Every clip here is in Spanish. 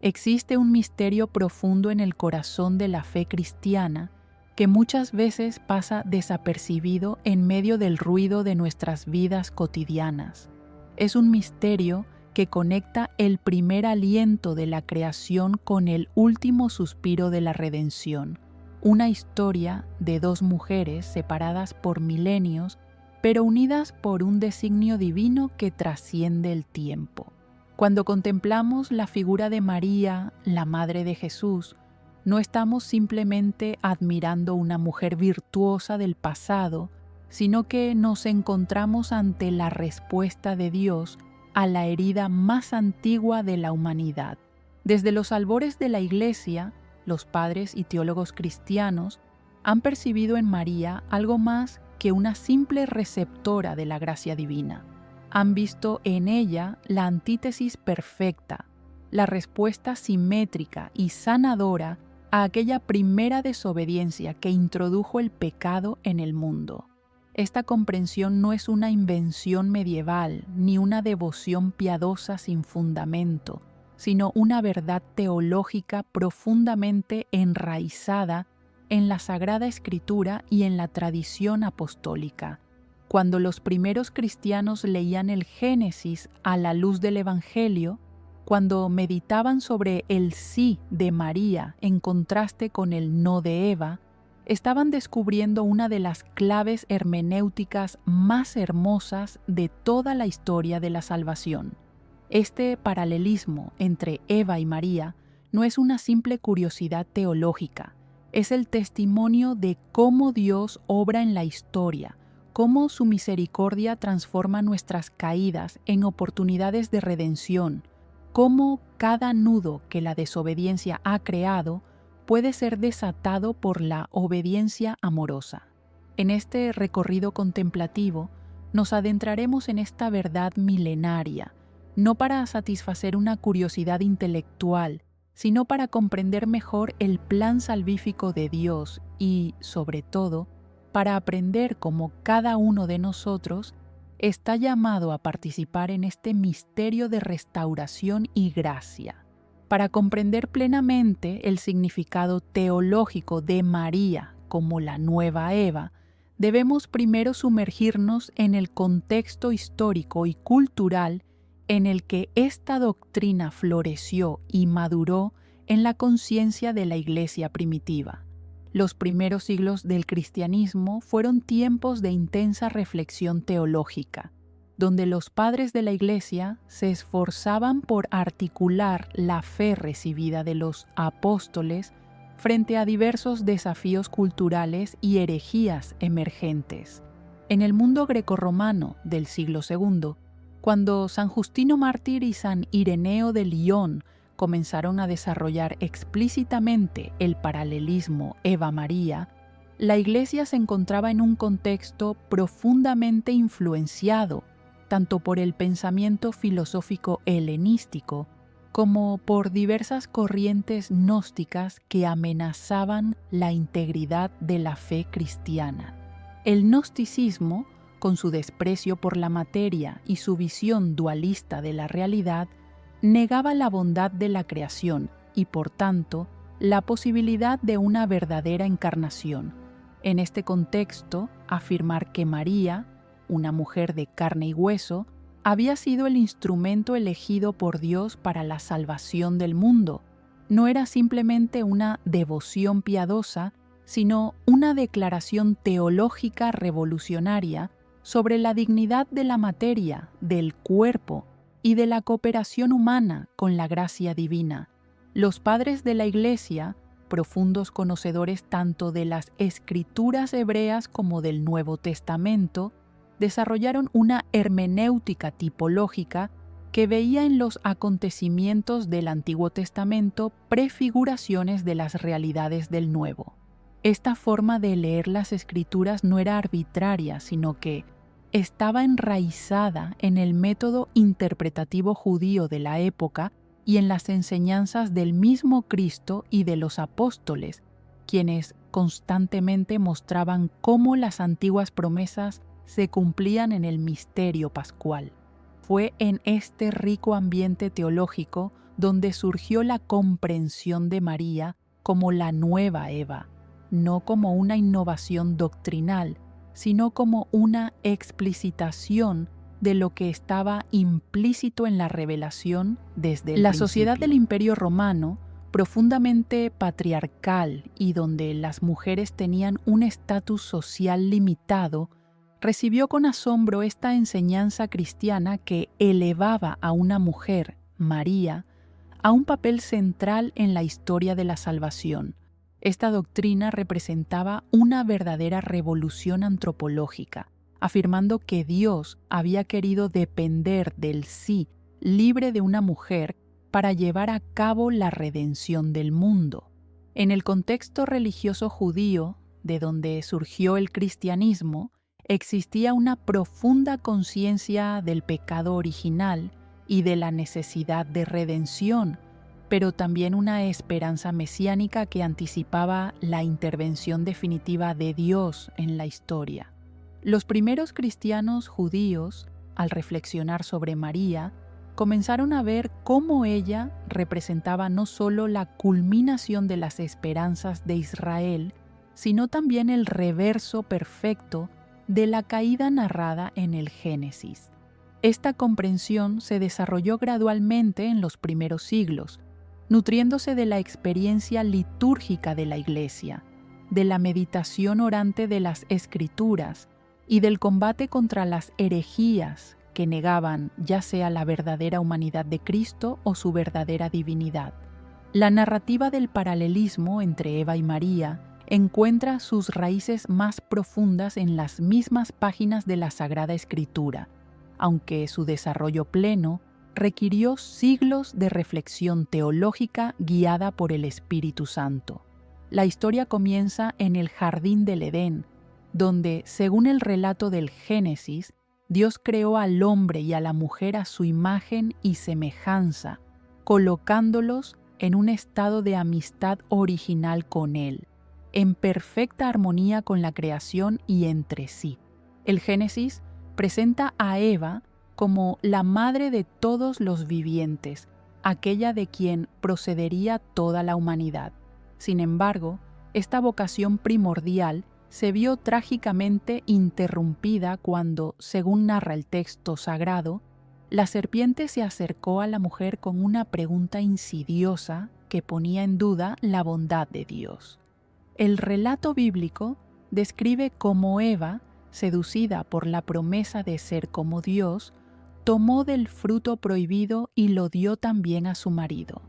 Existe un misterio profundo en el corazón de la fe cristiana que muchas veces pasa desapercibido en medio del ruido de nuestras vidas cotidianas. Es un misterio que conecta el primer aliento de la creación con el último suspiro de la redención, una historia de dos mujeres separadas por milenios, pero unidas por un designio divino que trasciende el tiempo. Cuando contemplamos la figura de María, la Madre de Jesús, no estamos simplemente admirando una mujer virtuosa del pasado, sino que nos encontramos ante la respuesta de Dios a la herida más antigua de la humanidad. Desde los albores de la Iglesia, los padres y teólogos cristianos han percibido en María algo más que una simple receptora de la gracia divina. Han visto en ella la antítesis perfecta, la respuesta simétrica y sanadora a aquella primera desobediencia que introdujo el pecado en el mundo. Esta comprensión no es una invención medieval ni una devoción piadosa sin fundamento, sino una verdad teológica profundamente enraizada en la Sagrada Escritura y en la tradición apostólica. Cuando los primeros cristianos leían el Génesis a la luz del Evangelio, cuando meditaban sobre el sí de María en contraste con el no de Eva, estaban descubriendo una de las claves hermenéuticas más hermosas de toda la historia de la salvación. Este paralelismo entre Eva y María no es una simple curiosidad teológica, es el testimonio de cómo Dios obra en la historia, cómo su misericordia transforma nuestras caídas en oportunidades de redención, cómo cada nudo que la desobediencia ha creado puede ser desatado por la obediencia amorosa. En este recorrido contemplativo nos adentraremos en esta verdad milenaria, no para satisfacer una curiosidad intelectual, sino para comprender mejor el plan salvífico de Dios y, sobre todo, para aprender cómo cada uno de nosotros está llamado a participar en este misterio de restauración y gracia. Para comprender plenamente el significado teológico de María como la nueva Eva, debemos primero sumergirnos en el contexto histórico y cultural en el que esta doctrina floreció y maduró en la conciencia de la Iglesia primitiva. Los primeros siglos del cristianismo fueron tiempos de intensa reflexión teológica, donde los padres de la Iglesia se esforzaban por articular la fe recibida de los apóstoles frente a diversos desafíos culturales y herejías emergentes. En el mundo grecorromano del siglo II, cuando San Justino Mártir y San Ireneo de Lyon comenzaron a desarrollar explícitamente el paralelismo Eva-María, la Iglesia se encontraba en un contexto profundamente influenciado tanto por el pensamiento filosófico helenístico como por diversas corrientes gnósticas que amenazaban la integridad de la fe cristiana. El gnosticismo, con su desprecio por la materia y su visión dualista de la realidad, negaba la bondad de la creación y, por tanto, la posibilidad de una verdadera encarnación. En este contexto, afirmar que María, una mujer de carne y hueso, había sido el instrumento elegido por Dios para la salvación del mundo, no era simplemente una devoción piadosa, sino una declaración teológica revolucionaria sobre la dignidad de la materia, del cuerpo y de la cooperación humana con la gracia divina. Los padres de la Iglesia, profundos conocedores tanto de las escrituras hebreas como del Nuevo Testamento, desarrollaron una hermenéutica tipológica que veía en los acontecimientos del Antiguo Testamento prefiguraciones de las realidades del Nuevo. Esta forma de leer las Escrituras no era arbitraria, sino que estaba enraizada en el método interpretativo judío de la época y en las enseñanzas del mismo Cristo y de los apóstoles, quienes constantemente mostraban cómo las antiguas promesas se cumplían en el misterio pascual. Fue en este rico ambiente teológico donde surgió la comprensión de María como la nueva Eva, no como una innovación doctrinal, sino como una explicitación de lo que estaba implícito en la revelación desde el principio. La sociedad del Imperio Romano, profundamente patriarcal y donde las mujeres tenían un estatus social limitado, recibió con asombro esta enseñanza cristiana que elevaba a una mujer, María, a un papel central en la historia de la salvación. Esta doctrina representaba una verdadera revolución antropológica, afirmando que Dios había querido depender del sí libre de una mujer para llevar a cabo la redención del mundo. En el contexto religioso judío, de donde surgió el cristianismo, existía una profunda conciencia del pecado original y de la necesidad de redención, pero también una esperanza mesiánica que anticipaba la intervención definitiva de Dios en la historia. Los primeros cristianos judíos, al reflexionar sobre María, comenzaron a ver cómo ella representaba no solo la culminación de las esperanzas de Israel, sino también el reverso perfecto de la caída narrada en el Génesis. Esta comprensión se desarrolló gradualmente en los primeros siglos, nutriéndose de la experiencia litúrgica de la Iglesia, de la meditación orante de las Escrituras y del combate contra las herejías que negaban ya sea la verdadera humanidad de Cristo o su verdadera divinidad. La narrativa del paralelismo entre Eva y María encuentra sus raíces más profundas en las mismas páginas de la Sagrada Escritura, aunque su desarrollo pleno requirió siglos de reflexión teológica guiada por el Espíritu Santo. La historia comienza en el jardín del Edén, donde, según el relato del Génesis, Dios creó al hombre y a la mujer a su imagen y semejanza, colocándolos en un estado de amistad original con Él, en perfecta armonía con la creación y entre sí. El Génesis presenta a Eva como la madre de todos los vivientes, aquella de quien procedería toda la humanidad. Sin embargo, esta vocación primordial se vio trágicamente interrumpida cuando, según narra el texto sagrado, la serpiente se acercó a la mujer con una pregunta insidiosa que ponía en duda la bondad de Dios. El relato bíblico describe cómo Eva, seducida por la promesa de ser como Dios, tomó del fruto prohibido y lo dio también a su marido.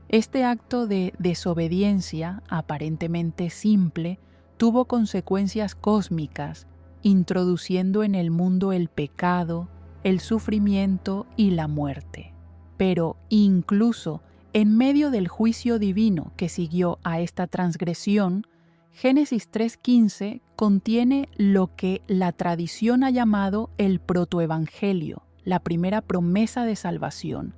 Este acto de desobediencia, aparentemente simple, tuvo consecuencias cósmicas, introduciendo en el mundo el pecado, el sufrimiento y la muerte. Pero incluso en medio del juicio divino que siguió a esta transgresión, Génesis 3:15 contiene lo que la tradición ha llamado el protoevangelio, la primera promesa de salvación,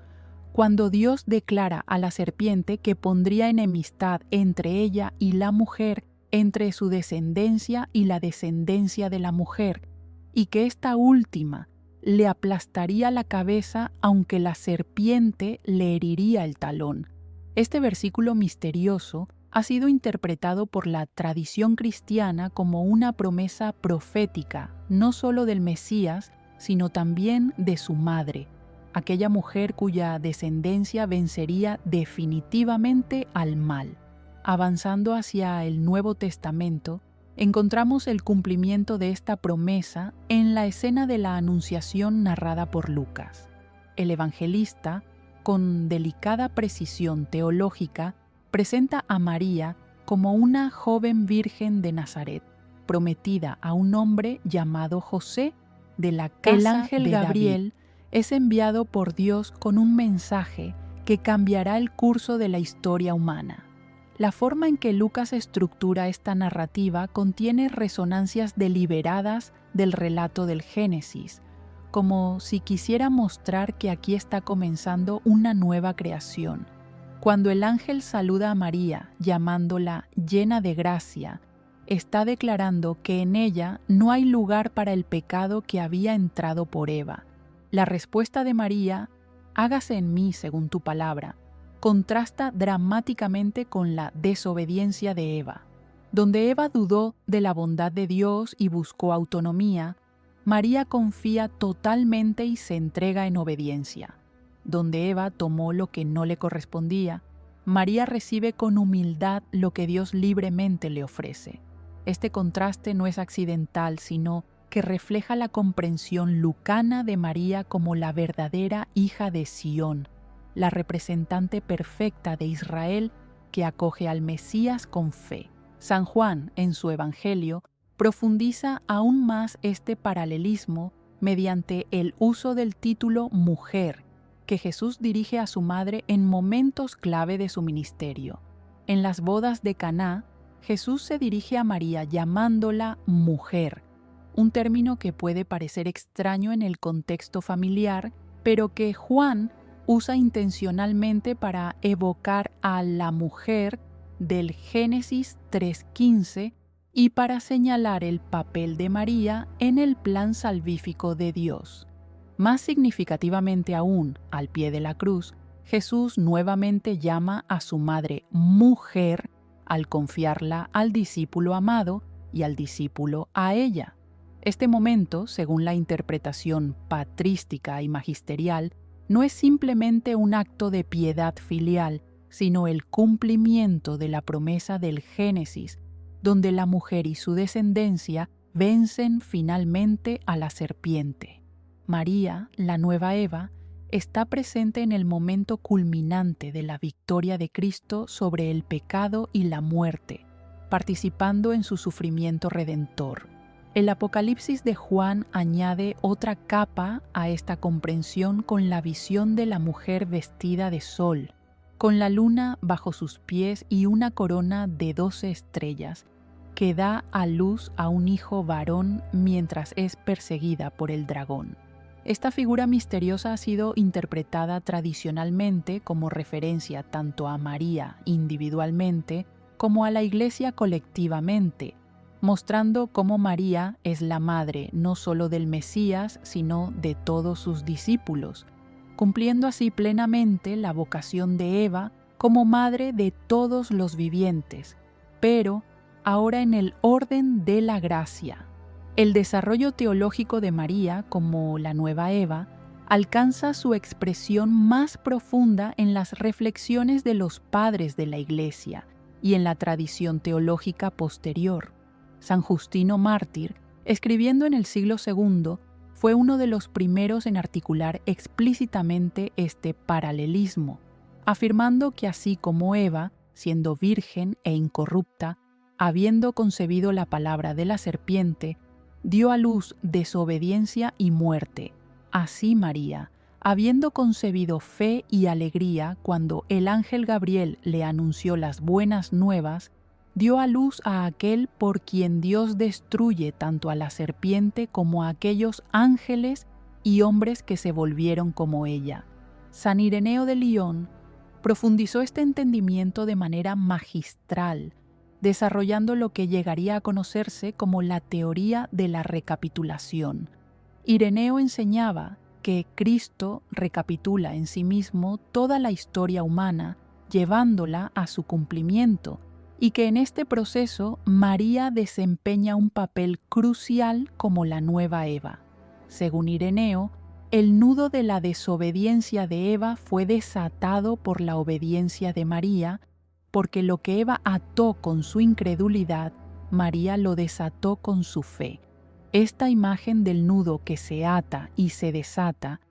cuando Dios declara a la serpiente que pondría enemistad entre ella y la mujer, entre su descendencia y la descendencia de la mujer, y que esta última le aplastaría la cabeza aunque la serpiente le heriría el talón. Este versículo misterioso ha sido interpretado por la tradición cristiana como una promesa profética, no solo del Mesías, sino también de su madre, aquella mujer cuya descendencia vencería definitivamente al mal. Avanzando hacia el Nuevo Testamento, encontramos el cumplimiento de esta promesa en la escena de la Anunciación narrada por Lucas. El evangelista, con delicada precisión teológica, presenta a María como una joven virgen de Nazaret, prometida a un hombre llamado José, de la casa El ángel Gabriel es enviado por Dios con un mensaje que cambiará el curso de la historia humana. La forma en que Lucas estructura esta narrativa contiene resonancias deliberadas del relato del Génesis, como si quisiera mostrar que aquí está comenzando una nueva creación. Cuando el ángel saluda a María, llamándola llena de gracia, está declarando que en ella no hay lugar para el pecado que había entrado por Eva. La respuesta de María, hágase en mí según tu palabra, contrasta dramáticamente con la desobediencia de Eva. Donde Eva dudó de la bondad de Dios y buscó autonomía, María confía totalmente y se entrega en obediencia. Donde Eva tomó lo que no le correspondía, María recibe con humildad lo que Dios libremente le ofrece. Este contraste no es accidental, sino que refleja la comprensión lucana de María como la verdadera hija de Sión, la representante perfecta de Israel que acoge al Mesías con fe. San Juan, en su Evangelio, profundiza aún más este paralelismo mediante el uso del título mujer que Jesús dirige a su madre en momentos clave de su ministerio. En las bodas de Caná, Jesús se dirige a María llamándola mujer, un término que puede parecer extraño en el contexto familiar, pero que Juan usa intencionalmente para evocar a la mujer del Génesis 3:15 y para señalar el papel de María en el plan salvífico de Dios. Más significativamente aún, al pie de la cruz, Jesús nuevamente llama a su madre mujer al confiarla al discípulo amado y al discípulo a ella. Este momento, según la interpretación patrística y magisterial, no es simplemente un acto de piedad filial, sino el cumplimiento de la promesa del Génesis, donde la mujer y su descendencia vencen finalmente a la serpiente. María, la nueva Eva, está presente en el momento culminante de la victoria de Cristo sobre el pecado y la muerte, participando en su sufrimiento redentor. El Apocalipsis de Juan añade otra capa a esta comprensión con la visión de la mujer vestida de sol, con la luna bajo sus pies y una corona de 12 estrellas, que da a luz a un hijo varón mientras es perseguida por el dragón. Esta figura misteriosa ha sido interpretada tradicionalmente como referencia tanto a María individualmente como a la Iglesia colectivamente, mostrando cómo María es la madre no solo del Mesías, sino de todos sus discípulos, cumpliendo así plenamente la vocación de Eva como madre de todos los vivientes, pero ahora en el orden de la gracia. El desarrollo teológico de María, como la nueva Eva, alcanza su expresión más profunda en las reflexiones de los padres de la Iglesia y en la tradición teológica posterior. San Justino Mártir, escribiendo en el siglo II, fue uno de los primeros en articular explícitamente este paralelismo, afirmando que así como Eva, siendo virgen e incorrupta, habiendo concebido la palabra de la serpiente, dio a luz desobediencia y muerte, así María, habiendo concebido fe y alegría cuando el ángel Gabriel le anunció las buenas nuevas, dio a luz a aquel por quien Dios destruye tanto a la serpiente como a aquellos ángeles y hombres que se volvieron como ella. San Ireneo de Lyon profundizó este entendimiento de manera magistral, desarrollando lo que llegaría a conocerse como la teoría de la recapitulación. Ireneo enseñaba que Cristo recapitula en sí mismo toda la historia humana, llevándola a su cumplimiento, y que en este proceso María desempeña un papel crucial como la nueva Eva. Según Ireneo, el nudo de la desobediencia de Eva fue desatado por la obediencia de María, porque lo que Eva ató con su incredulidad, María lo desató con su fe. Esta imagen del nudo que se ata y se desata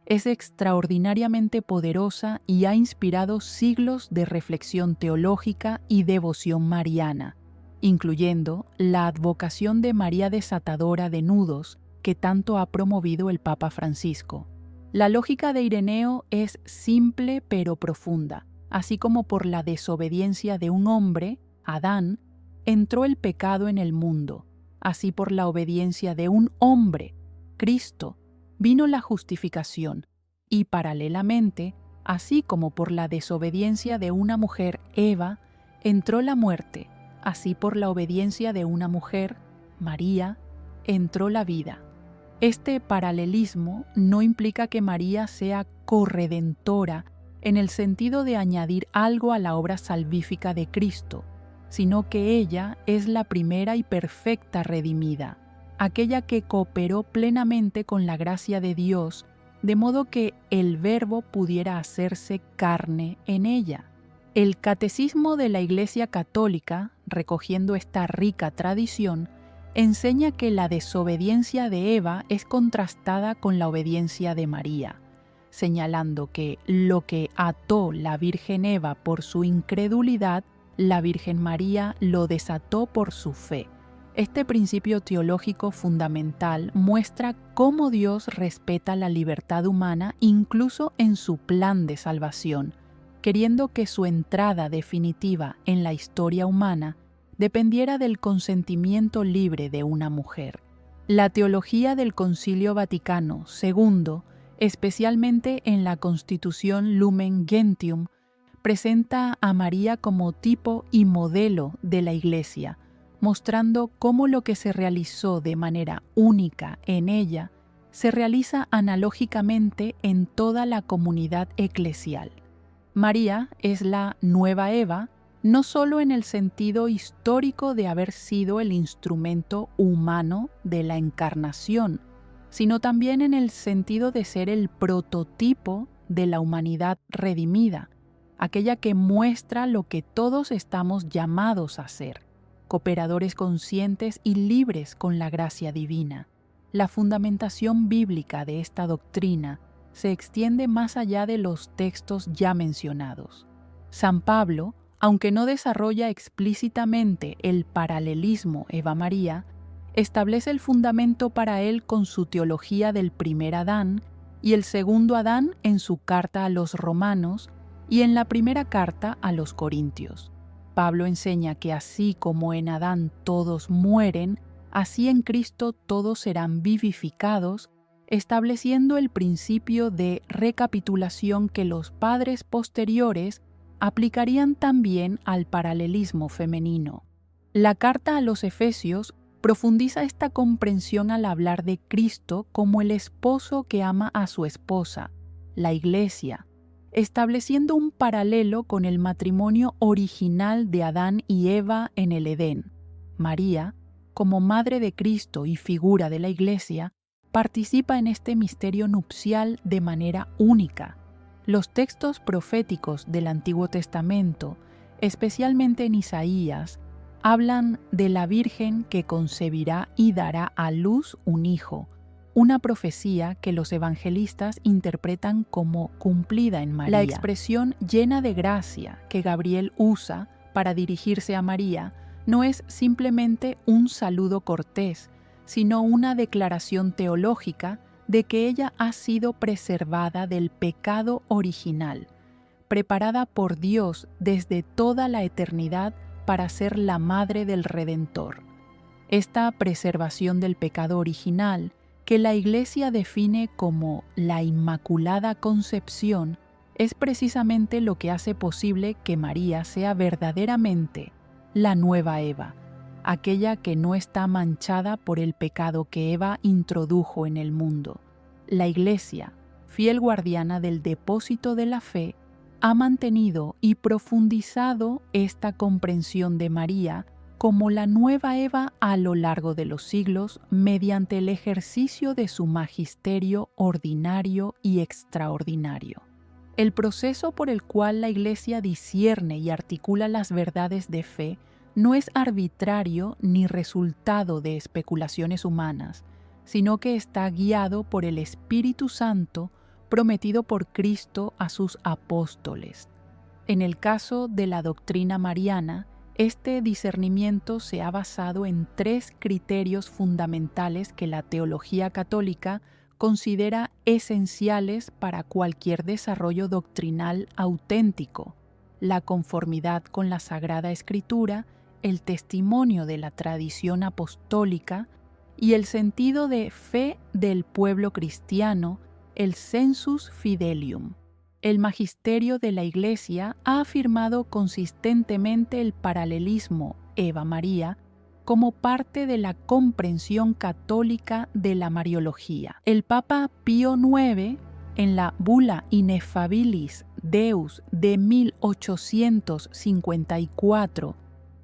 es extraordinariamente poderosa y ha inspirado siglos de reflexión teológica y devoción mariana, incluyendo la advocación de María desatadora de nudos que tanto ha promovido el Papa Francisco. La lógica de Ireneo es simple pero profunda. Así como por la desobediencia de un hombre, Adán, entró el pecado en el mundo, así por la obediencia de un hombre, Cristo, vino la justificación, y paralelamente, así como por la desobediencia de una mujer, Eva, entró la muerte, así por la obediencia de una mujer, María, entró la vida. Este paralelismo no implica que María sea corredentora en el sentido de añadir algo a la obra salvífica de Cristo, sino que ella es la primera y perfecta redimida, aquella que cooperó plenamente con la gracia de Dios, de modo que el Verbo pudiera hacerse carne en ella. El Catecismo de la Iglesia Católica, recogiendo esta rica tradición, enseña que la desobediencia de Eva es contrastada con la obediencia de María, señalando que lo que ató la Virgen Eva por su incredulidad, la Virgen María lo desató por su fe. Este principio teológico fundamental muestra cómo Dios respeta la libertad humana incluso en su plan de salvación, queriendo que su entrada definitiva en la historia humana dependiera del consentimiento libre de una mujer. La teología del Concilio Vaticano II, especialmente en la Constitución Lumen Gentium, presenta a María como tipo y modelo de la Iglesia, mostrando cómo lo que se realizó de manera única en ella se realiza analógicamente en toda la comunidad eclesial. María es la nueva Eva, no solo en el sentido histórico de haber sido el instrumento humano de la encarnación, sino también en el sentido de ser el prototipo de la humanidad redimida, aquella que muestra lo que todos estamos llamados a ser, cooperadores conscientes y libres con la gracia divina. La fundamentación bíblica de esta doctrina se extiende más allá de los textos ya mencionados. San Pablo, aunque no desarrolla explícitamente el paralelismo Eva-María, establece el fundamento para él con su teología del primer Adán y el segundo Adán en su carta a los romanos y en la primera carta a los corintios. Pablo enseña que así como en Adán todos mueren, así en Cristo todos serán vivificados, estableciendo el principio de recapitulación que los padres posteriores aplicarían también al paralelismo femenino. La carta a los Efesios profundiza esta comprensión al hablar de Cristo como el esposo que ama a su esposa, la Iglesia, estableciendo un paralelo con el matrimonio original de Adán y Eva en el Edén. María, como madre de Cristo y figura de la Iglesia, participa en este misterio nupcial de manera única. Los textos proféticos del Antiguo Testamento, especialmente en Isaías, hablan de la Virgen que concebirá y dará a luz un hijo, una profecía que los evangelistas interpretan como cumplida en María. La expresión llena de gracia que Gabriel usa para dirigirse a María no es simplemente un saludo cortés, sino una declaración teológica de que ella ha sido preservada del pecado original, preparada por Dios desde toda la eternidad para ser la madre del Redentor. Esta preservación del pecado original, que la Iglesia define como la Inmaculada Concepción, es precisamente lo que hace posible que María sea verdaderamente la nueva Eva, aquella que no está manchada por el pecado que Eva introdujo en el mundo. La Iglesia, fiel guardiana del depósito de la fe, ha mantenido y profundizado esta comprensión de María como la nueva Eva a lo largo de los siglos mediante el ejercicio de su magisterio ordinario y extraordinario. El proceso por el cual la Iglesia discierne y articula las verdades de fe no es arbitrario ni resultado de especulaciones humanas, sino que está guiado por el Espíritu Santo prometido por Cristo a sus apóstoles. En el caso de la doctrina mariana, este discernimiento se ha basado en 3 criterios fundamentales que la teología católica considera esenciales para cualquier desarrollo doctrinal auténtico: la conformidad con la Sagrada Escritura, el testimonio de la tradición apostólica y el sentido de fe del pueblo cristiano, el sensus fidelium. El magisterio de la Iglesia ha afirmado consistentemente el paralelismo Eva-María como parte de la comprensión católica de la Mariología. El Papa Pío IX, en la Bula Ineffabilis Deus de 1854,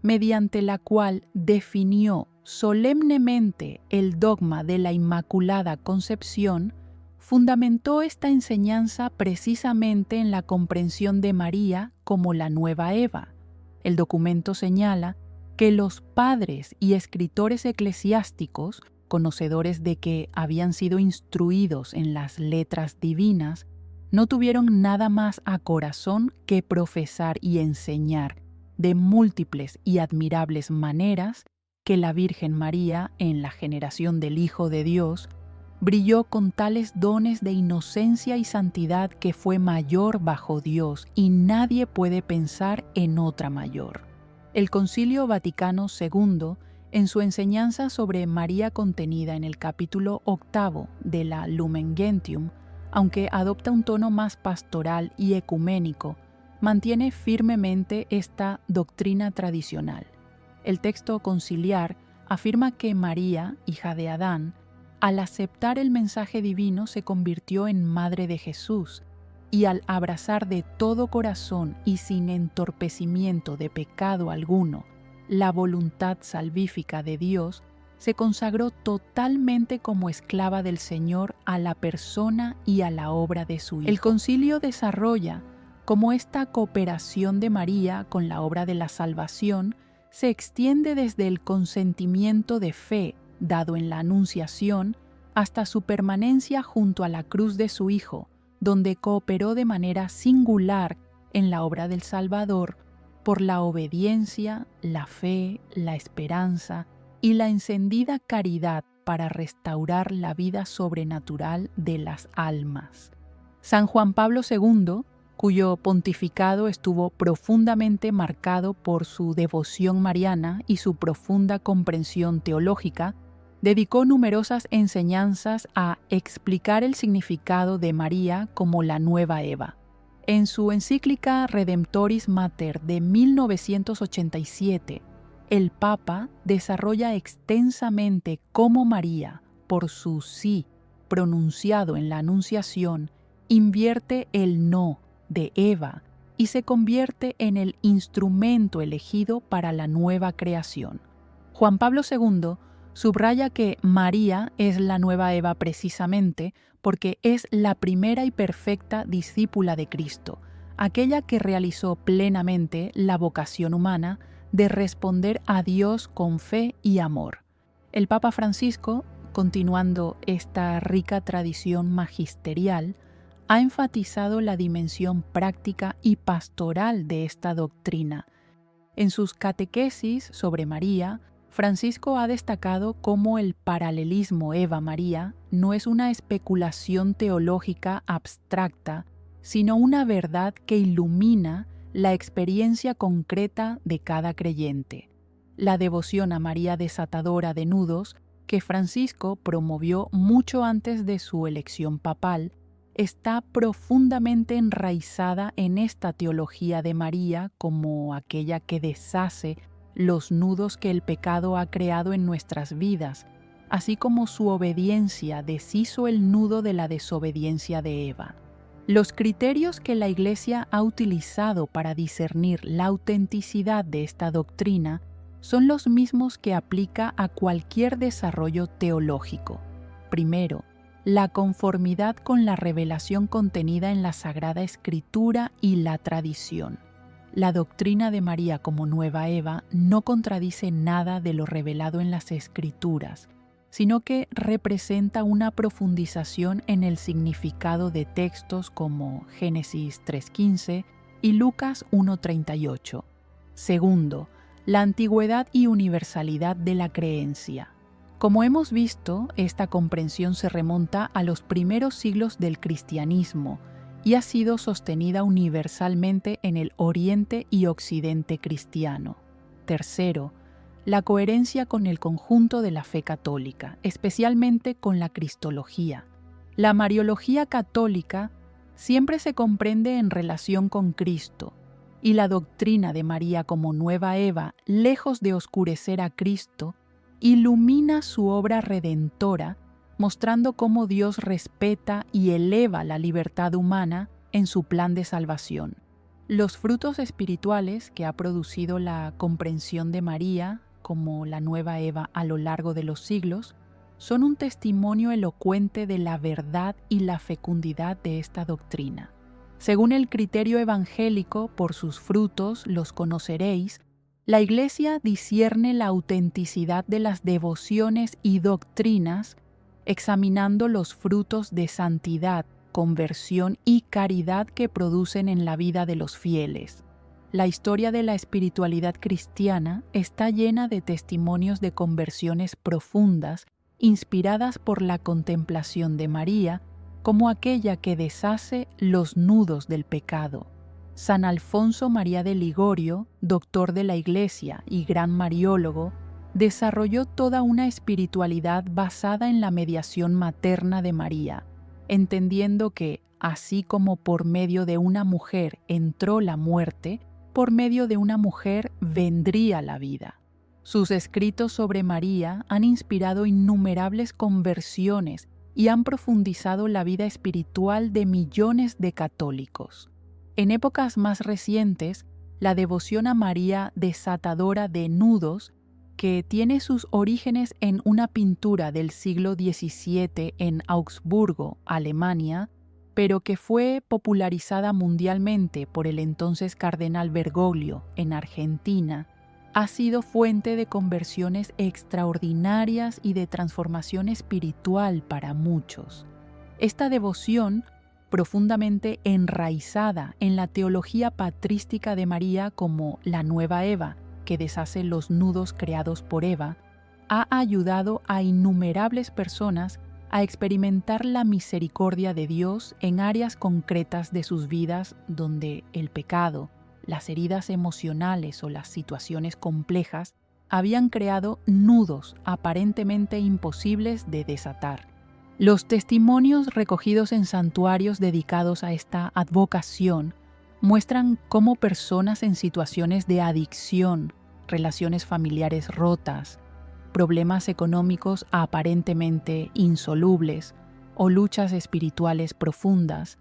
mediante la cual definió solemnemente el dogma de la Inmaculada Concepción, fundamentó esta enseñanza precisamente en la comprensión de María como la nueva Eva. El documento señala que los padres y escritores eclesiásticos, conocedores de que habían sido instruidos en las letras divinas, no tuvieron nada más a corazón que profesar y enseñar de múltiples y admirables maneras que la Virgen María, en la generación del Hijo de Dios, brilló con tales dones de inocencia y santidad que fue mayor bajo Dios y nadie puede pensar en otra mayor. El Concilio Vaticano II, en su enseñanza sobre María contenida en el capítulo 8 de la Lumen Gentium, aunque adopta un tono más pastoral y ecuménico, mantiene firmemente esta doctrina tradicional. El texto conciliar afirma que María, hija de Adán, al aceptar el mensaje divino se convirtió en madre de Jesús y al abrazar de todo corazón y sin entorpecimiento de pecado alguno la voluntad salvífica de Dios, se consagró totalmente como esclava del Señor a la persona y a la obra de su Hijo. El concilio desarrolla cómo esta cooperación de María con la obra de la salvación se extiende desde el consentimiento de fe dado en la Anunciación hasta su permanencia junto a la cruz de su Hijo, donde cooperó de manera singular en la obra del Salvador por la obediencia, la fe, la esperanza y la encendida caridad para restaurar la vida sobrenatural de las almas. San Juan Pablo II, cuyo pontificado estuvo profundamente marcado por su devoción mariana y su profunda comprensión teológica, dedicó numerosas enseñanzas a explicar el significado de María como la nueva Eva. En su encíclica Redemptoris Mater de 1987, el Papa desarrolla extensamente cómo María, por su sí pronunciado en la Anunciación, invierte el no de Eva y se convierte en el instrumento elegido para la nueva creación. Juan Pablo II subraya que María es la nueva Eva precisamente porque es la primera y perfecta discípula de Cristo, aquella que realizó plenamente la vocación humana de responder a Dios con fe y amor. El Papa Francisco, continuando esta rica tradición magisterial, ha enfatizado la dimensión práctica y pastoral de esta doctrina. En sus catequesis sobre María, Francisco ha destacado cómo el paralelismo Eva-María no es una especulación teológica abstracta, sino una verdad que ilumina la experiencia concreta de cada creyente. La devoción a María desatadora de nudos, que Francisco promovió mucho antes de su elección papal, está profundamente enraizada en esta teología de María como aquella que deshace los nudos que el pecado ha creado en nuestras vidas, así como su obediencia deshizo el nudo de la desobediencia de Eva. Los criterios que la Iglesia ha utilizado para discernir la autenticidad de esta doctrina son los mismos que aplica a cualquier desarrollo teológico. Primero, la conformidad con la revelación contenida en la Sagrada Escritura y la tradición. La doctrina de María como nueva Eva no contradice nada de lo revelado en las Escrituras, sino que representa una profundización en el significado de textos como Génesis 3:15 y Lucas 1:38. Segundo, la antigüedad y universalidad de la creencia. Como hemos visto, esta comprensión se remonta a los primeros siglos del cristianismo y ha sido sostenida universalmente en el Oriente y Occidente cristiano. Tercero, la coherencia con el conjunto de la fe católica, especialmente con la cristología. La mariología católica siempre se comprende en relación con Cristo, y la doctrina de María como nueva Eva, lejos de oscurecer a Cristo, ilumina su obra redentora, mostrando cómo Dios respeta y eleva la libertad humana en su plan de salvación. Los frutos espirituales que ha producido la comprensión de María como la nueva Eva a lo largo de los siglos son un testimonio elocuente de la verdad y la fecundidad de esta doctrina. Según el criterio evangélico, por sus frutos los conoceréis, la Iglesia discierne la autenticidad de las devociones y doctrinas examinando los frutos de santidad, conversión y caridad que producen en la vida de los fieles. La historia de la espiritualidad cristiana está llena de testimonios de conversiones profundas inspiradas por la contemplación de María, como aquella que deshace los nudos del pecado. San Alfonso María de Ligorio, doctor de la Iglesia y gran mariólogo, desarrolló toda una espiritualidad basada en la mediación materna de María, entendiendo que, así como por medio de una mujer entró la muerte, por medio de una mujer vendría la vida. Sus escritos sobre María han inspirado innumerables conversiones y han profundizado la vida espiritual de millones de católicos. En épocas más recientes, la devoción a María desatadora de nudos, que tiene sus orígenes en una pintura del siglo XVII en Augsburgo, Alemania, pero que fue popularizada mundialmente por el entonces cardenal Bergoglio en Argentina, ha sido fuente de conversiones extraordinarias y de transformación espiritual para muchos. Esta devoción, profundamente enraizada en la teología patrística de María como la nueva Eva, que deshace los nudos creados por Eva, ha ayudado a innumerables personas a experimentar la misericordia de Dios en áreas concretas de sus vidas donde el pecado, las heridas emocionales o las situaciones complejas habían creado nudos aparentemente imposibles de desatar. Los testimonios recogidos en santuarios dedicados a esta advocación muestran cómo personas en situaciones de adicción, relaciones familiares rotas, problemas económicos aparentemente insolubles o luchas espirituales profundas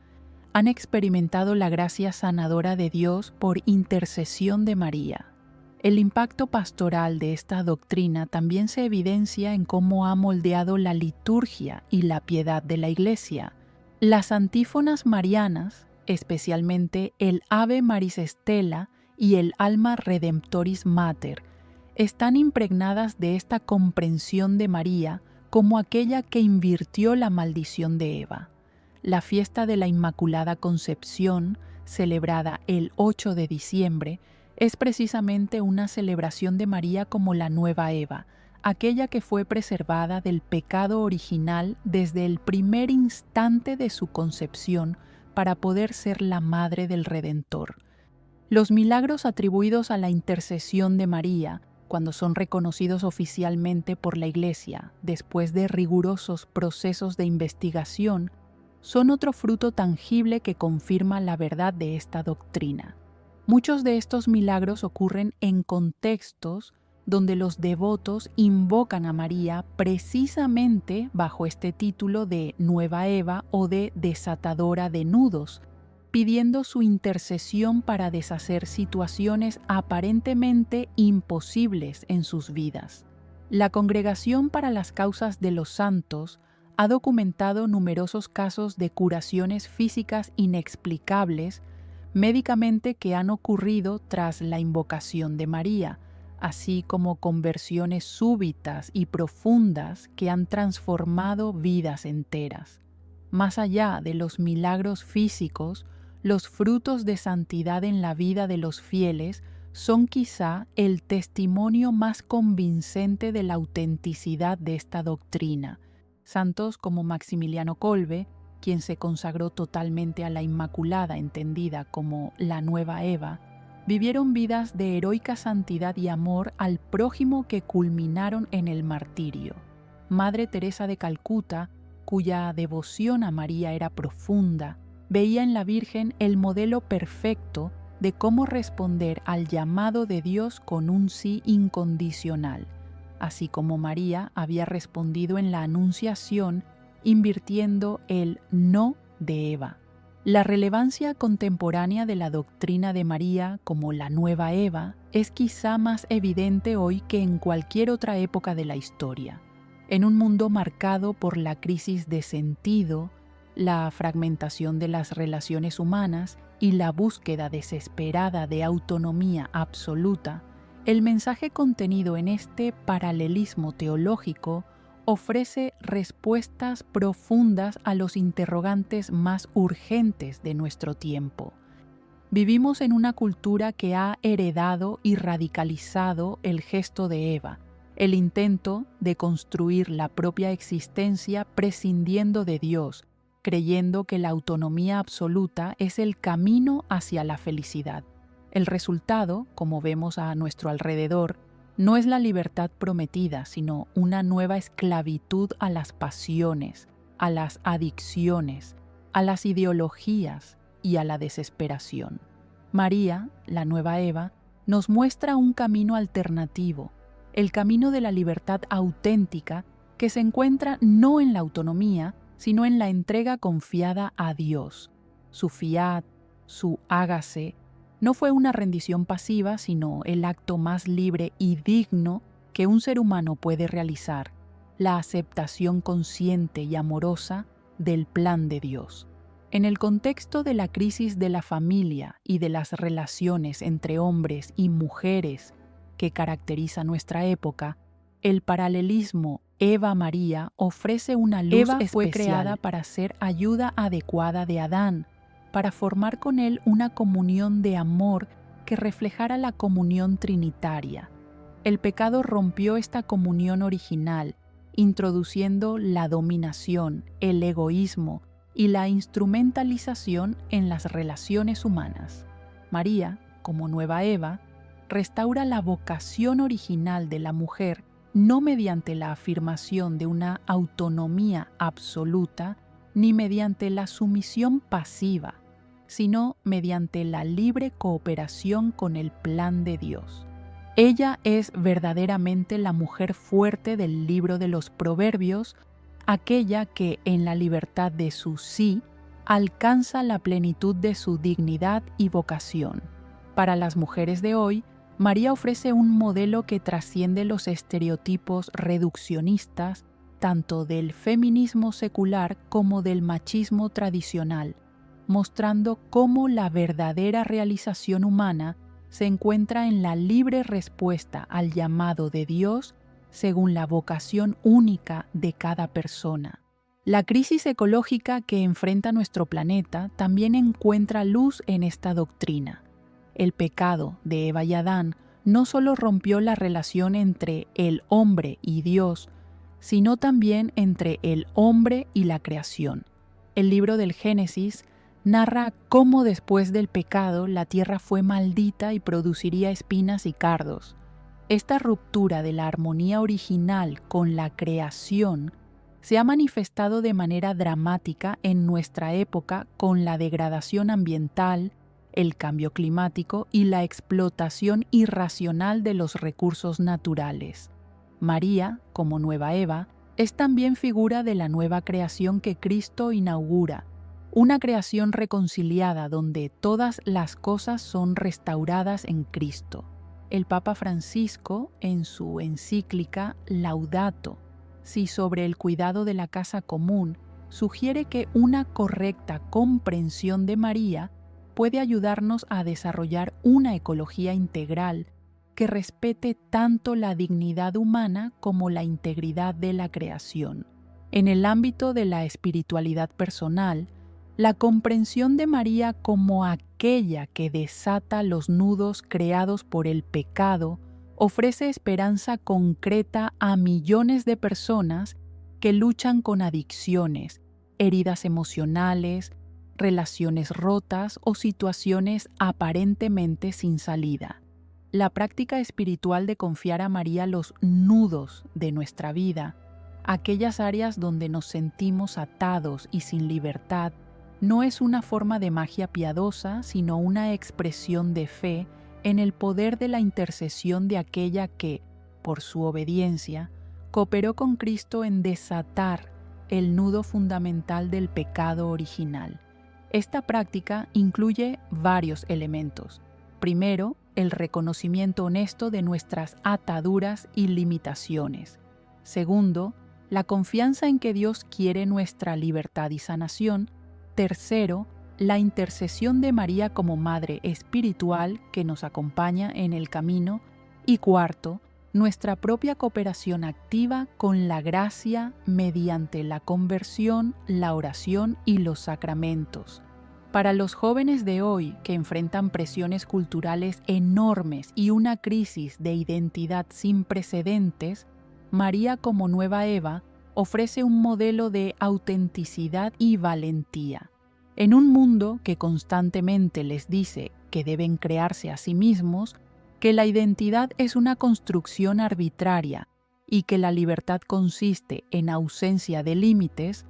han experimentado la gracia sanadora de Dios por intercesión de María. El impacto pastoral de esta doctrina también se evidencia en cómo ha moldeado la liturgia y la piedad de la Iglesia. Las antífonas marianas, especialmente el Ave Maris Stella y el Alma Redemptoris Mater, están impregnadas de esta comprensión de María como aquella que invirtió la maldición de Eva. La fiesta de la Inmaculada Concepción, celebrada el 8 de diciembre, es precisamente una celebración de María como la nueva Eva, aquella que fue preservada del pecado original desde el primer instante de su concepción para poder ser la madre del Redentor. Los milagros atribuidos a la intercesión de María, cuando son reconocidos oficialmente por la Iglesia después de rigurosos procesos de investigación, son otro fruto tangible que confirma la verdad de esta doctrina. Muchos de estos milagros ocurren en contextos donde los devotos invocan a María precisamente bajo este título de Nueva Eva o de desatadora de nudos, pidiendo su intercesión para deshacer situaciones aparentemente imposibles en sus vidas. La Congregación para las Causas de los Santos ha documentado numerosos casos de curaciones físicas inexplicables médicamente que han ocurrido tras la invocación de María, así como conversiones súbitas y profundas que han transformado vidas enteras. Más allá de los milagros físicos, los frutos de santidad en la vida de los fieles son quizá el testimonio más convincente de la autenticidad de esta doctrina. Santos como Maximiliano Kolbe, quien se consagró totalmente a la Inmaculada, entendida como la nueva Eva, vivieron vidas de heroica santidad y amor al prójimo que culminaron en el martirio. Madre Teresa de Calcuta, cuya devoción a María era profunda, veía en la Virgen el modelo perfecto de cómo responder al llamado de Dios con un sí incondicional, así como María había respondido en la Anunciación invirtiendo el no de Eva. La relevancia contemporánea de la doctrina de María como la nueva Eva es quizá más evidente hoy que en cualquier otra época de la historia. En un mundo marcado por la crisis de sentido, la fragmentación de las relaciones humanas y la búsqueda desesperada de autonomía absoluta, el mensaje contenido en este paralelismo teológico ofrece respuestas profundas a los interrogantes más urgentes de nuestro tiempo. Vivimos en una cultura que ha heredado y radicalizado el gesto de Eva, el intento de construir la propia existencia prescindiendo de Dios, creyendo que la autonomía absoluta es el camino hacia la felicidad. El resultado, como vemos a nuestro alrededor, no es la libertad prometida, sino una nueva esclavitud a las pasiones, a las adicciones, a las ideologías y a la desesperación. María, la nueva Eva, nos muestra un camino alternativo, el camino de la libertad auténtica que se encuentra no en la autonomía, sino en la entrega confiada a Dios. Su fiat, su hágase, no fue una rendición pasiva, sino el acto más libre y digno que un ser humano puede realizar, la aceptación consciente y amorosa del plan de Dios. En el contexto de la crisis de la familia y de las relaciones entre hombres y mujeres que caracteriza nuestra época, el paralelismo Eva-María ofrece una luz Eva especial. Fue creada para ser ayuda adecuada de Adán, para formar con él una comunión de amor que reflejara la comunión trinitaria. El pecado rompió esta comunión original, introduciendo la dominación, el egoísmo y la instrumentalización en las relaciones humanas. María, como nueva Eva, restaura la vocación original de la mujer no mediante la afirmación de una autonomía absoluta ni mediante la sumisión pasiva, sino mediante la libre cooperación con el plan de Dios. Ella es verdaderamente la mujer fuerte del libro de los Proverbios, aquella que en la libertad de su sí alcanza la plenitud de su dignidad y vocación. Para las mujeres de hoy, María ofrece un modelo que trasciende los estereotipos reduccionistas tanto del feminismo secular como del machismo tradicional, mostrando cómo la verdadera realización humana se encuentra en la libre respuesta al llamado de Dios según la vocación única de cada persona. La crisis ecológica que enfrenta nuestro planeta también encuentra luz en esta doctrina. El pecado de Eva y Adán no solo rompió la relación entre el hombre y Dios, sino también entre el hombre y la creación. El libro del Génesis narra cómo después del pecado la tierra fue maldita y produciría espinas y cardos. Esta ruptura de la armonía original con la creación se ha manifestado de manera dramática en nuestra época con la degradación ambiental, el cambio climático y la explotación irracional de los recursos naturales. María, como nueva Eva, es también figura de la nueva creación que Cristo inaugura, una creación reconciliada donde todas las cosas son restauradas en Cristo. El Papa Francisco, en su encíclica Laudato Si sobre el cuidado de la casa común, sugiere que una correcta comprensión de María puede ayudarnos a desarrollar una ecología integral que respete tanto la dignidad humana como la integridad de la creación. En el ámbito de la espiritualidad personal, la comprensión de María como aquella que desata los nudos creados por el pecado ofrece esperanza concreta a millones de personas que luchan con adicciones, heridas emocionales, relaciones rotas o situaciones aparentemente sin salida. La práctica espiritual de confiar a María los nudos de nuestra vida, aquellas áreas donde nos sentimos atados y sin libertad, no es una forma de magia piadosa, sino una expresión de fe en el poder de la intercesión de aquella que, por su obediencia, cooperó con Cristo en desatar el nudo fundamental del pecado original. Esta práctica incluye varios elementos. Primero, el reconocimiento honesto de nuestras ataduras y limitaciones. Segundo, la confianza en que Dios quiere nuestra libertad y sanación. Tercero, la intercesión de María como Madre espiritual que nos acompaña en el camino. Y cuarto, nuestra propia cooperación activa con la gracia mediante la conversión, la oración y los sacramentos. Para los jóvenes de hoy que enfrentan presiones culturales enormes y una crisis de identidad sin precedentes, María como nueva Eva ofrece un modelo de autenticidad y valentía. En un mundo que constantemente les dice que deben crearse a sí mismos, que la identidad es una construcción arbitraria y que la libertad consiste en ausencia de límites,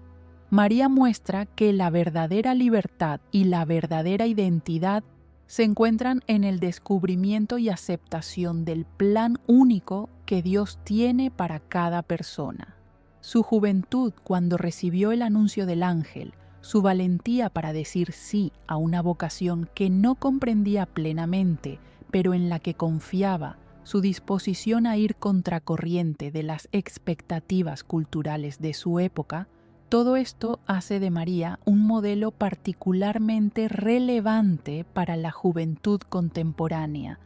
María muestra que la verdadera libertad y la verdadera identidad se encuentran en el descubrimiento y aceptación del plan único que Dios tiene para cada persona. Su juventud cuando recibió el anuncio del ángel, su valentía para decir sí a una vocación que no comprendía plenamente, pero en la que confiaba, su disposición a ir contracorriente de las expectativas culturales de su época, todo esto hace de María un modelo particularmente relevante para la juventud contemporánea.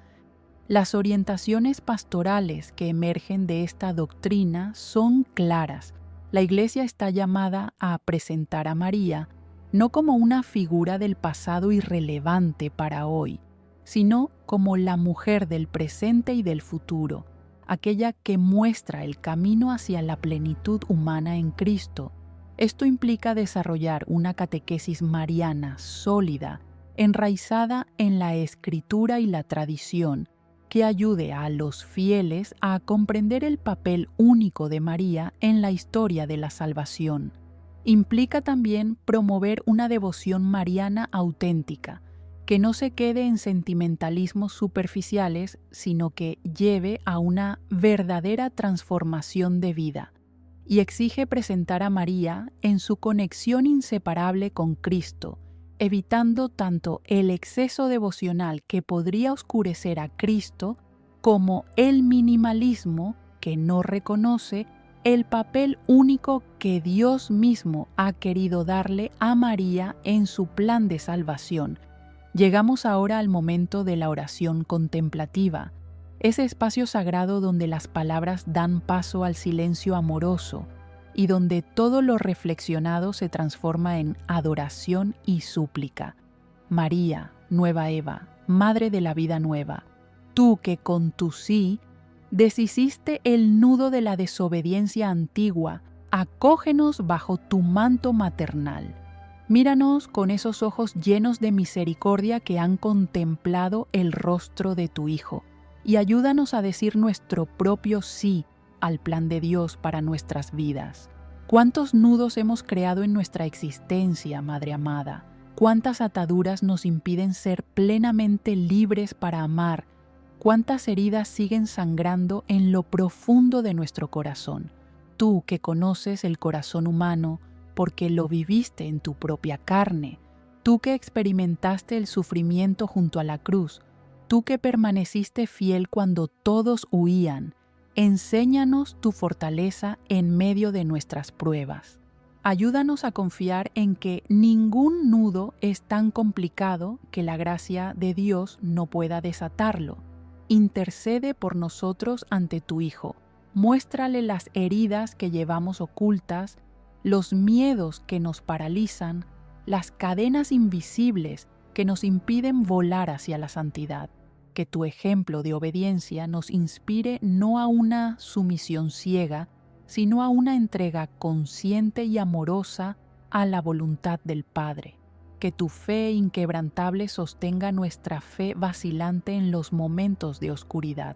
Las orientaciones pastorales que emergen de esta doctrina son claras. La Iglesia está llamada a presentar a María no como una figura del pasado irrelevante para hoy, sino como la mujer del presente y del futuro, aquella que muestra el camino hacia la plenitud humana en Cristo. Esto implica desarrollar una catequesis mariana sólida, enraizada en la Escritura y la tradición, que ayude a los fieles a comprender el papel único de María en la historia de la salvación. Implica también promover una devoción mariana auténtica, que no se quede en sentimentalismos superficiales, sino que lleve a una verdadera transformación de vida. Y exige presentar a María en su conexión inseparable con Cristo, evitando tanto el exceso devocional que podría oscurecer a Cristo como el minimalismo que no reconoce el papel único que Dios mismo ha querido darle a María en su plan de salvación. Llegamos ahora al momento de la oración contemplativa, ese espacio sagrado donde las palabras dan paso al silencio amoroso y donde todo lo reflexionado se transforma en adoración y súplica. María, nueva Eva, Madre de la vida nueva, tú que con tu sí deshiciste el nudo de la desobediencia antigua, acógenos bajo tu manto maternal. Míranos con esos ojos llenos de misericordia que han contemplado el rostro de tu Hijo, y ayúdanos a decir nuestro propio sí al plan de Dios para nuestras vidas. ¿Cuántos nudos hemos creado en nuestra existencia, Madre amada? ¿Cuántas ataduras nos impiden ser plenamente libres para amar? ¿Cuántas heridas siguen sangrando en lo profundo de nuestro corazón? Tú que conoces el corazón humano porque lo viviste en tu propia carne, tú que experimentaste el sufrimiento junto a la cruz, tú que permaneciste fiel cuando todos huían, enséñanos tu fortaleza en medio de nuestras pruebas. Ayúdanos a confiar en que ningún nudo es tan complicado que la gracia de Dios no pueda desatarlo. Intercede por nosotros ante tu Hijo. Muéstrale las heridas que llevamos ocultas, los miedos que nos paralizan, las cadenas invisibles que nos impiden volar hacia la santidad. Que tu ejemplo de obediencia nos inspire no a una sumisión ciega, sino a una entrega consciente y amorosa a la voluntad del Padre. Que tu fe inquebrantable sostenga nuestra fe vacilante en los momentos de oscuridad.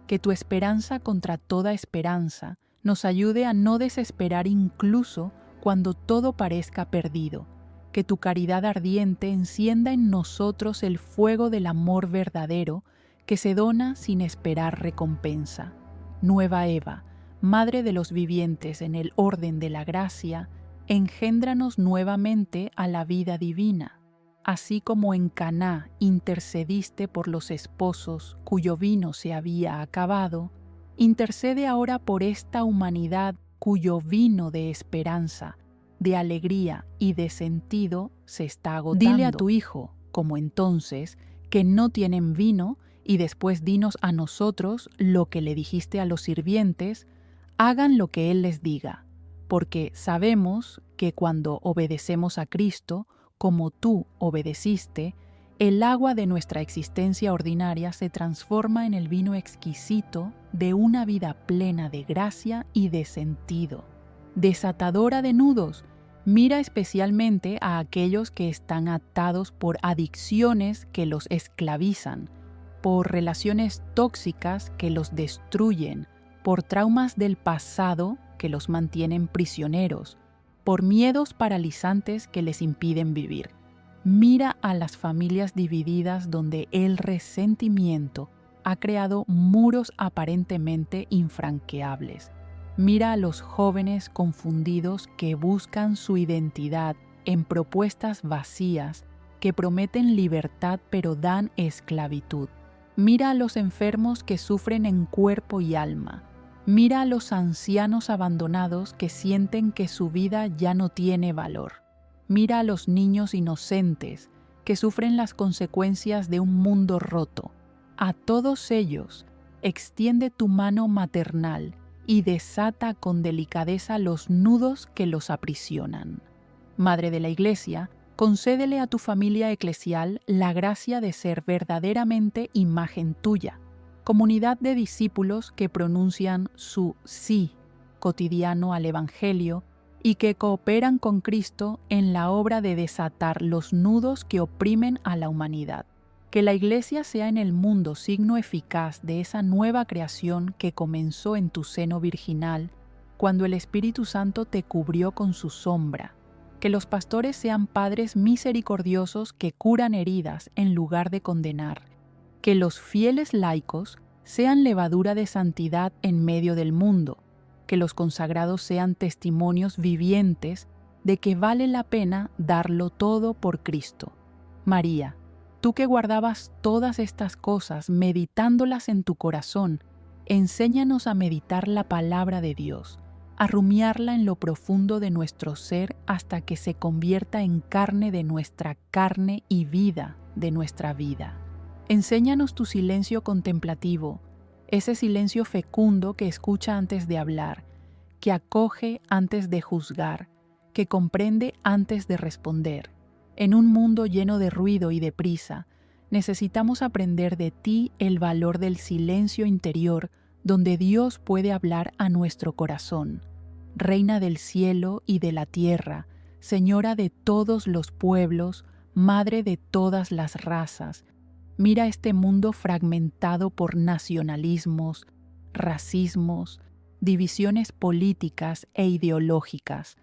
Que tu esperanza contra toda esperanza nos ayude a no desesperar incluso cuando todo parezca perdido. Que tu caridad ardiente encienda en nosotros el fuego del amor verdadero que se dona sin esperar recompensa. Nueva Eva, Madre de los vivientes en el orden de la gracia, engéndranos nuevamente a la vida divina. así como en Caná intercediste por los esposos cuyo vino se había acabado, intercede ahora por esta humanidad cuyo vino de esperanza, de alegría y de sentido se está agotando. Dile a tu hijo, como entonces, que no tienen vino, y después dinos a nosotros lo que le dijiste a los sirvientes, hagan lo que él les diga, porque sabemos que cuando obedecemos a Cristo, como tú obedeciste, el agua de nuestra existencia ordinaria se transforma en el vino exquisito de una vida plena de gracia y de sentido. Desatadora de nudos, mira especialmente a aquellos que están atados por adicciones que los esclavizan, por relaciones tóxicas que los destruyen, por traumas del pasado que los mantienen prisioneros, por miedos paralizantes que les impiden vivir. Mira a las familias divididas donde el resentimiento ha creado muros aparentemente infranqueables. Mira a los jóvenes confundidos que buscan su identidad en propuestas vacías que prometen libertad pero dan esclavitud. Mira a los enfermos que sufren en cuerpo y alma. Mira a los ancianos abandonados que sienten que su vida ya no tiene valor. Mira a los niños inocentes que sufren las consecuencias de un mundo roto. A todos ellos, extiende tu mano maternal y desata con delicadeza los nudos que los aprisionan. Madre de la Iglesia, concédele a tu familia eclesial la gracia de ser verdaderamente imagen tuya, comunidad de discípulos que pronuncian su sí cotidiano al Evangelio y que cooperan con Cristo en la obra de desatar los nudos que oprimen a la humanidad. Que la Iglesia sea en el mundo signo eficaz de esa nueva creación que comenzó en tu seno virginal cuando el Espíritu Santo te cubrió con su sombra. Que los pastores sean padres misericordiosos que curan heridas en lugar de condenar. Que los fieles laicos sean levadura de santidad en medio del mundo. Que los consagrados sean testimonios vivientes de que vale la pena darlo todo por Cristo. María, tú que guardabas todas estas cosas meditándolas en tu corazón, enséñanos a meditar la palabra de Dios, a rumiarla en lo profundo de nuestro ser hasta que se convierta en carne de nuestra carne y vida de nuestra vida. Enséñanos tu silencio contemplativo, ese silencio fecundo que escucha antes de hablar, que acoge antes de juzgar, que comprende antes de responder. En un mundo lleno de ruido y de prisa, necesitamos aprender de ti el valor del silencio interior donde Dios puede hablar a nuestro corazón. Reina del cielo y de la tierra, Señora de todos los pueblos, Madre de todas las razas, mira este mundo fragmentado por nacionalismos, racismos, divisiones políticas e ideológicas.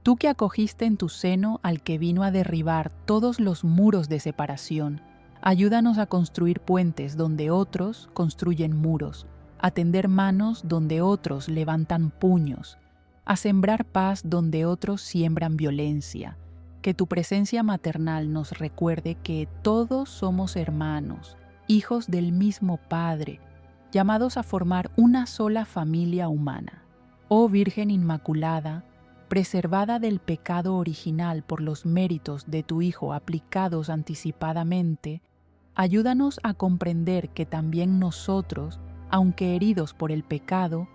Tú que acogiste en tu seno al que vino a derribar todos los muros de separación, ayúdanos a construir puentes donde otros construyen muros, a tender manos donde otros levantan puños, a sembrar paz donde otros siembran violencia. Que tu presencia maternal nos recuerde que todos somos hermanos, hijos del mismo Padre, llamados a formar una sola familia humana. Oh Virgen Inmaculada, preservada del pecado original por los méritos de tu Hijo aplicados anticipadamente, ayúdanos a comprender que también nosotros, aunque heridos por el pecado,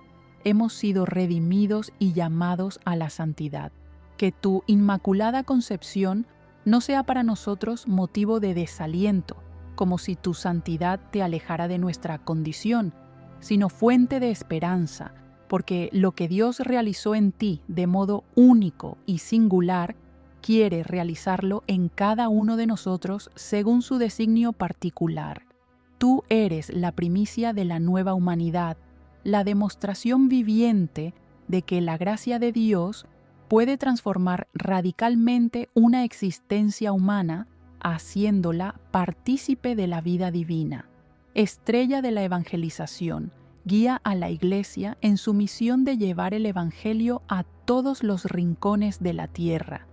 hemos sido redimidos y llamados a la santidad. Que tu inmaculada concepción no sea para nosotros motivo de desaliento, como si tu santidad te alejara de nuestra condición, sino fuente de esperanza, porque lo que Dios realizó en ti de modo único y singular, quiere realizarlo en cada uno de nosotros según su designio particular. Tú eres la primicia de la nueva humanidad, la demostración viviente de que la gracia de Dios puede transformar radicalmente una existencia humana, haciéndola partícipe de la vida divina. Estrella de la evangelización, guía a la Iglesia en su misión de llevar el Evangelio a todos los rincones de la tierra.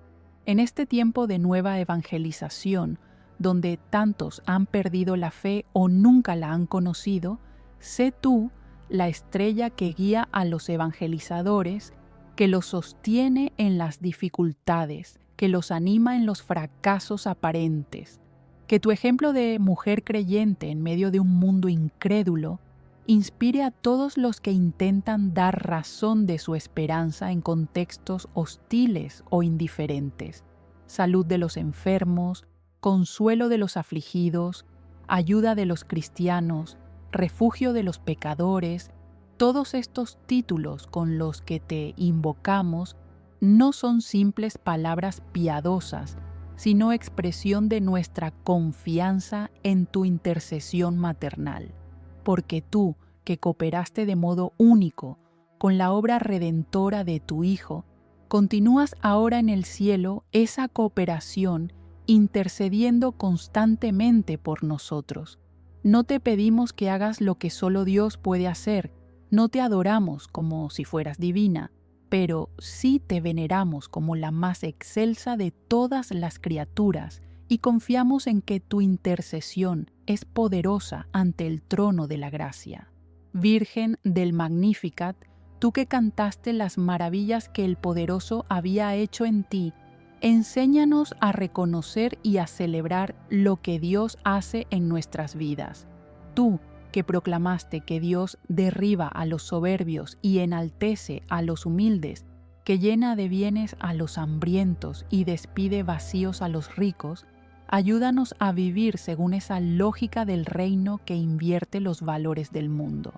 En este tiempo de nueva evangelización, donde tantos han perdido la fe o nunca la han conocido, sé tú la estrella que guía a los evangelizadores, que los sostiene en las dificultades, que los anima en los fracasos aparentes. Que tu ejemplo de mujer creyente en medio de un mundo incrédulo inspire a todos los que intentan dar razón de su esperanza en contextos hostiles o indiferentes. Salud de los enfermos, consuelo de los afligidos, ayuda de los cristianos, refugio de los pecadores. Todos estos títulos con los que te invocamos no son simples palabras piadosas, sino expresión de nuestra confianza en tu intercesión maternal. Porque tú, que cooperaste de modo único con la obra redentora de tu Hijo, continúas ahora en el cielo esa cooperación intercediendo constantemente por nosotros. No te pedimos que hagas lo que solo Dios puede hacer, no te adoramos como si fueras divina, pero sí te veneramos como la más excelsa de todas las criaturas y confiamos en que tu intercesión es poderosa ante el trono de la gracia. Virgen del Magnificat, tú que cantaste las maravillas que el Poderoso había hecho en ti, enséñanos a reconocer y a celebrar lo que Dios hace en nuestras vidas. Tú, que proclamaste que Dios derriba a los soberbios y enaltece a los humildes, que llena de bienes a los hambrientos y despide vacíos a los ricos, ayúdanos a vivir según esa lógica del reino que invierte los valores del mundo.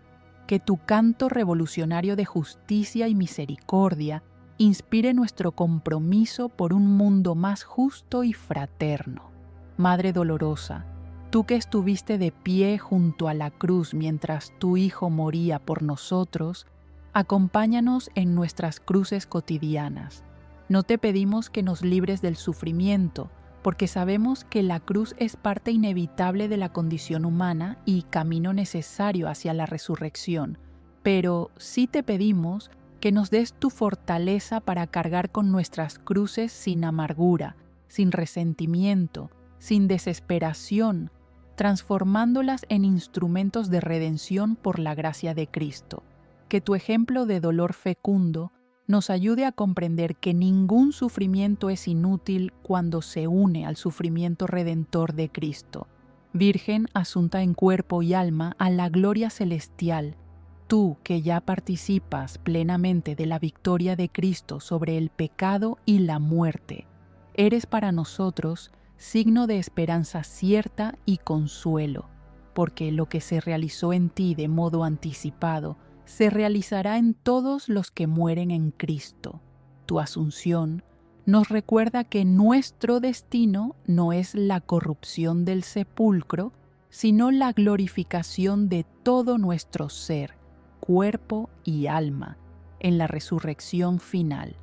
Que tu canto revolucionario de justicia y misericordia inspire nuestro compromiso por un mundo más justo y fraterno. Madre dolorosa, tú que estuviste de pie junto a la cruz mientras tu Hijo moría por nosotros, acompáñanos en nuestras cruces cotidianas. No te pedimos que nos libres del sufrimiento, porque sabemos que la cruz es parte inevitable de la condición humana y camino necesario hacia la resurrección, pero sí te pedimos que nos des tu fortaleza para cargar con nuestras cruces sin amargura, sin resentimiento, sin desesperación, transformándolas en instrumentos de redención por la gracia de Cristo. Que tu ejemplo de dolor fecundo nos ayude a comprender que ningún sufrimiento es inútil cuando se une al sufrimiento redentor de Cristo. Virgen asunta en cuerpo y alma a la gloria celestial, tú que ya participas plenamente de la victoria de Cristo sobre el pecado y la muerte, eres para nosotros signo de esperanza cierta y consuelo, porque lo que se realizó en ti de modo anticipado se realizará en todos los que mueren en Cristo. Tu asunción nos recuerda que nuestro destino no es la corrupción del sepulcro, sino la glorificación de todo nuestro ser, cuerpo y alma, en la resurrección final.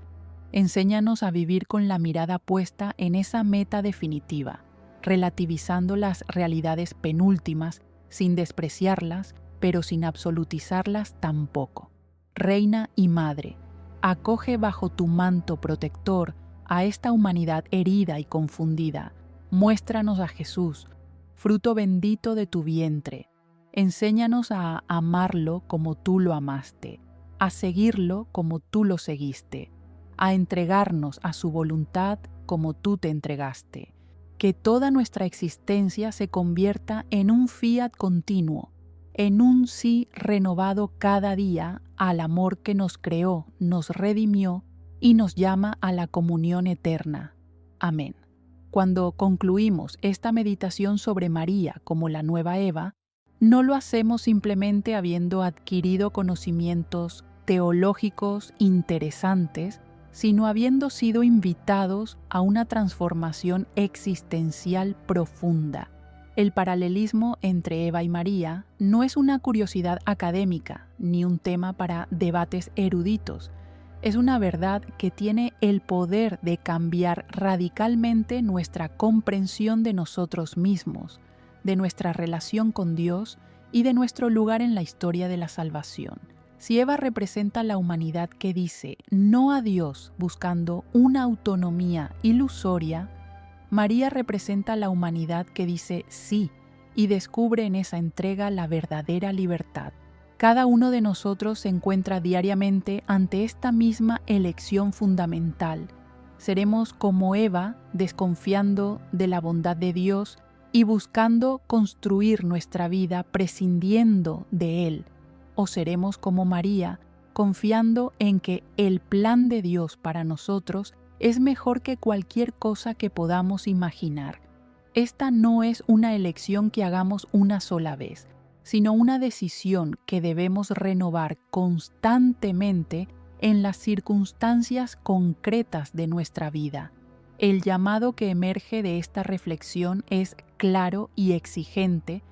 Enséñanos a vivir con la mirada puesta en esa meta definitiva, relativizando las realidades penúltimas sin despreciarlas, pero sin absolutizarlas tampoco. Reina y Madre, acoge bajo tu manto protector a esta humanidad herida y confundida. Muéstranos a Jesús, fruto bendito de tu vientre. Enséñanos a amarlo como tú lo amaste, a seguirlo como tú lo seguiste, a entregarnos a su voluntad como tú te entregaste. Que toda nuestra existencia se convierta en un fiat continuo, en un sí renovado cada día al amor que nos creó, nos redimió y nos llama a la comunión eterna. Amén. Cuando concluimos esta meditación sobre María como la nueva Eva, no lo hacemos simplemente habiendo adquirido conocimientos teológicos interesantes, sino habiendo sido invitados a una transformación existencial profunda. El paralelismo entre Eva y María no es una curiosidad académica ni un tema para debates eruditos. Es una verdad que tiene el poder de cambiar radicalmente nuestra comprensión de nosotros mismos, de nuestra relación con Dios y de nuestro lugar en la historia de la salvación. Si Eva representa la humanidad que dice no a Dios buscando una autonomía ilusoria, María representa la humanidad que dice sí y descubre en esa entrega la verdadera libertad. Cada uno de nosotros se encuentra diariamente ante esta misma elección fundamental. Seremos como Eva, desconfiando de la bondad de Dios y buscando construir nuestra vida prescindiendo de Él. O seremos como María, confiando en que el plan de Dios para nosotros es mejor que cualquier cosa que podamos imaginar. Esta no es una elección que hagamos una sola vez, sino una decisión que debemos renovar constantemente en las circunstancias concretas de nuestra vida. El llamado que emerge de esta reflexión es claro y exigente,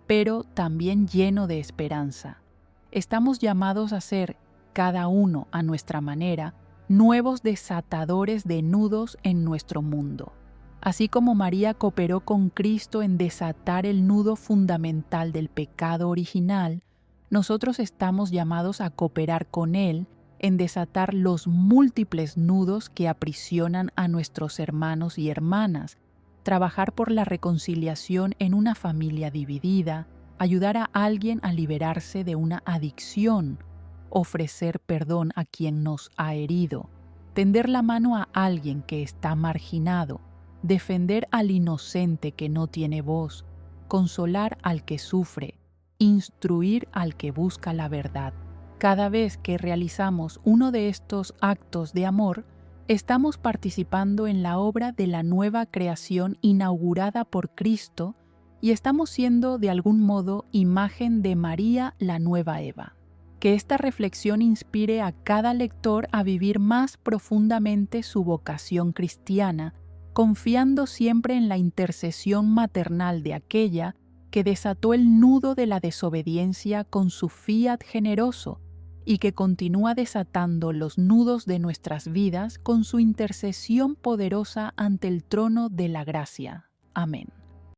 pero también lleno de esperanza. Estamos llamados a ser, cada uno a nuestra manera, nuevos desatadores de nudos en nuestro mundo. Así como María cooperó con Cristo en desatar el nudo fundamental del pecado original, nosotros estamos llamados a cooperar con Él en desatar los múltiples nudos que aprisionan a nuestros hermanos y hermanas, trabajar por la reconciliación en una familia dividida, ayudar a alguien a liberarse de una adicción, ofrecer perdón a quien nos ha herido, tender la mano a alguien que está marginado, defender al inocente que no tiene voz, consolar al que sufre, instruir al que busca la verdad. Cada vez que realizamos uno de estos actos de amor, estamos participando en la obra de la nueva creación inaugurada por Cristo y estamos siendo de algún modo imagen de María, la nueva Eva. Que esta reflexión inspire a cada lector a vivir más profundamente su vocación cristiana, confiando siempre en la intercesión maternal de aquella que desató el nudo de la desobediencia con su fiat generoso y que continúa desatando los nudos de nuestras vidas con su intercesión poderosa ante el trono de la gracia. Amén.